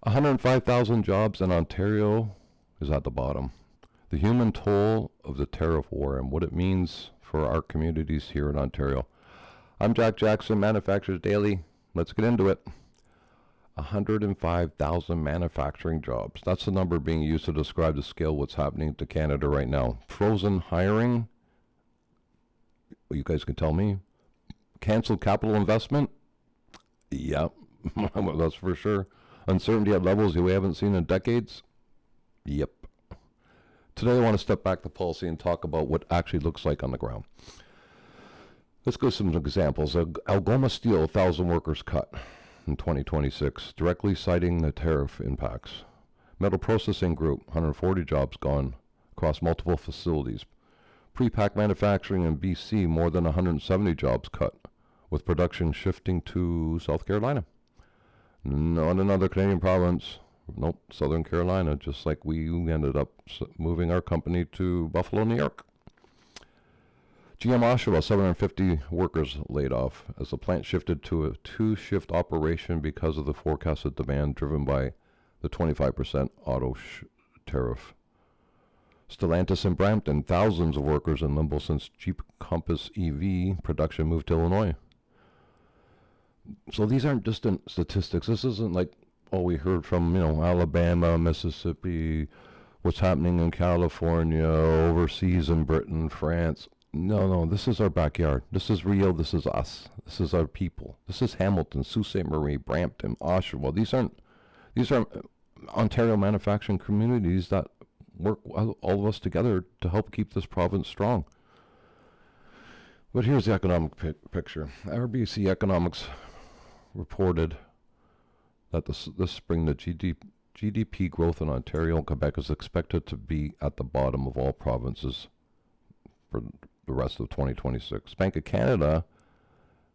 105,000 jobs in Ontario is at the bottom. The human toll of the tariff war and what it means for our communities here in Ontario. I'm Jack Jackson, Manufacturers Daily. Let's get into it. 105,000 manufacturing jobs. That's the number being used to describe the scale of what's happening to Canada right now. Frozen hiring. Well, you guys can tell me. Canceled capital investment. Yep, that's for sure. Uncertainty at levels we haven't seen in decades. Yep. Today I want to step back to policy and talk about what actually looks like on the ground. Let's go some examples. Algoma Steel, 1,000 workers cut in 2026, directly citing the tariff impacts. Metal Processing Group, 140 jobs gone across multiple facilities. Prepac Manufacturing in BC, more than 170 jobs cut, with production shifting to South Carolina. Not another Canadian province. Nope, Southern Carolina, just like we ended up moving our company to Buffalo, New York. GM Oshawa, 750 workers laid off as the plant shifted to a two-shift operation because of the forecasted demand driven by the 25% auto tariff. Stellantis in Brampton, thousands of workers in limbo since Jeep Compass EV production moved to Illinois. So these aren't distant statistics. This isn't like, oh, we heard from, Alabama, Mississippi, what's happening in California, overseas in Britain, France. No, this is our backyard. This is real. This is us. This is our people. This is Hamilton, Sault Ste. Marie, Brampton, Oshawa. These are Ontario manufacturing communities that work all of us together to help keep this province strong. But here's the economic picture. RBC Economics reported that this spring the GDP growth in Ontario and Quebec is expected to be at the bottom of all provinces for the rest of 2026. Bank of Canada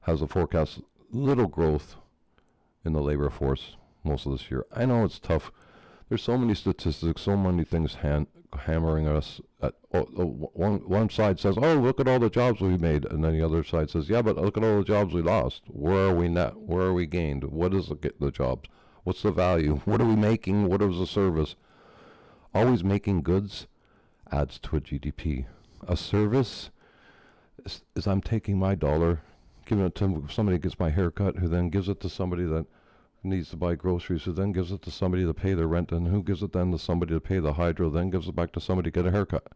has a forecast little growth in the labor force most of this year. I know it's tough. There's so many statistics, so many things hammering us. One side says, oh, look at all the jobs we made. And then the other side says, yeah, but look at all the jobs we lost. Where are we net? Where are we gained? What is the jobs? What's the value? What are we making? What is the service? Always making goods adds to a GDP. A service is I'm taking my dollar, giving it to somebody who gets my haircut, who then gives it to somebody that needs to buy groceries, who then gives it to somebody to pay their rent, and who gives it then to somebody to pay the hydro, then gives it back to somebody to get a haircut.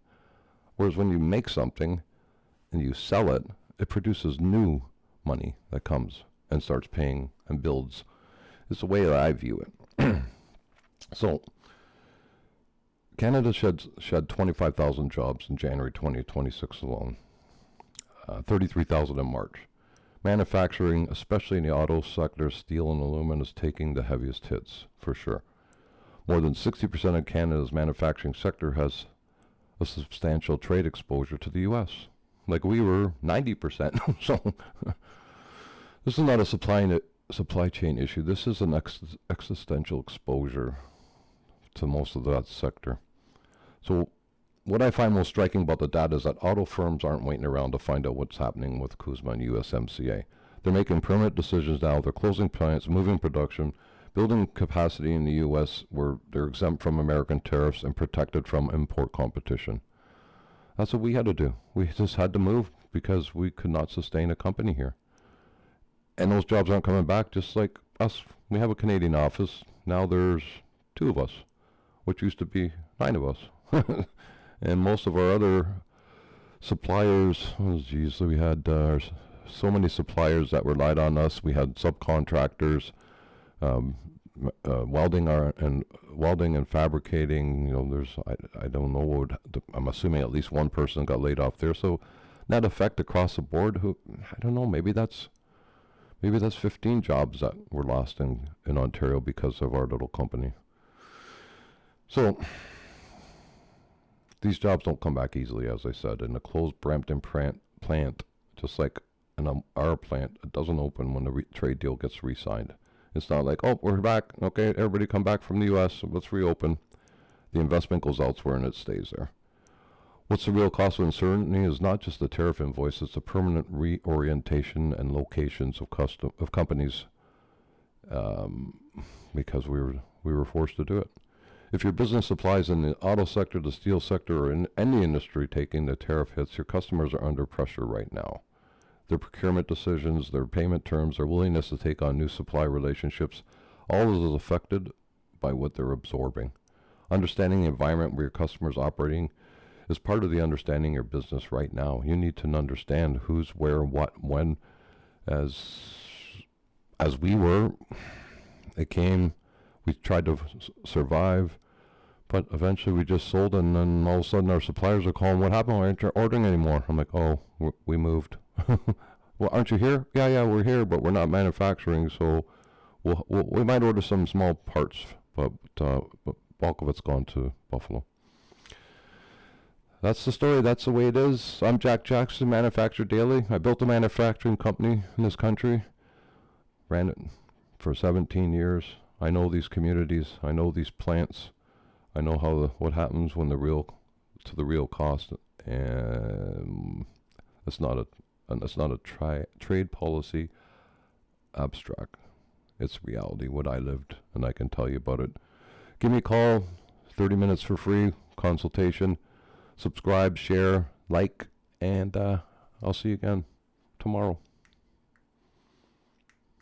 Whereas when you make something and you sell it, it produces new money that comes and starts paying and builds. It's the way that I view it. So Canada shed 25,000 jobs in January 2026 alone, 33,000 in March. Manufacturing, especially in the auto sector, steel and aluminum, is taking the heaviest hits, for sure. More than 60% of Canada's manufacturing sector has a substantial trade exposure to the U.S. Like we were 90%. So this is not a supply chain issue. This is an existential exposure to most of that sector. So what I find most striking about the data is that auto firms aren't waiting around to find out what's happening with CUSMA and USMCA. They're making permanent decisions now. They're closing plants, moving production, building capacity in the U.S. where they're exempt from American tariffs and protected from import competition. That's what we had to do. We just had to move because we could not sustain a company here. And those jobs aren't coming back, just like us. We have a Canadian office. Now there's 2 of us, which used to be 9 of us. And most of our other suppliers, we had so many suppliers that relied on us. We had subcontractors, welding and fabricating. I don't know I'm assuming at least one person got laid off there. So net effect across the board. I don't know. Maybe that's 15 jobs that were lost in Ontario because of our little company. So these jobs don't come back easily, as I said. And the closed Brampton plant, just like our plant, it doesn't open when the trade deal gets re-signed. It's not like, oh, we're back. Okay, everybody come back from the U.S. Let's reopen. The investment goes elsewhere and it stays there. What's the real cost of uncertainty is not just the tariff invoice, it's the permanent reorientation and locations of companies, because We were forced to do it. If your business supplies in the auto sector, the steel sector, or in any industry taking the tariff hits, your customers are under pressure right now. Their procurement decisions, their payment terms, their willingness to take on new supply relationships, all is affected by what they're absorbing. Understanding the environment where your customer is operating is part of the understanding your business right now. You need to understand who's, where, what, when. As we were, it came, we tried to survive, but eventually we just sold, and then all of a sudden our suppliers are calling, what happened? Why aren't you ordering anymore? I'm like, oh, we moved. Well, aren't you here? Yeah, we're here, but we're not manufacturing, so we might order some small parts, but bulk of it's gone to Buffalo. That's the story. That's the way it is. I'm Jack Jackson, Manufacture Daily. I built a manufacturing company in this country, ran it for 17 years. I know these communities. I know these plants. I know how what happens when the real cost. And it's not a trade policy abstract. It's reality, what I lived, and I can tell you about it. Give me a call, 30 minutes for free consultation. Subscribe, share, like, and I'll see you again tomorrow.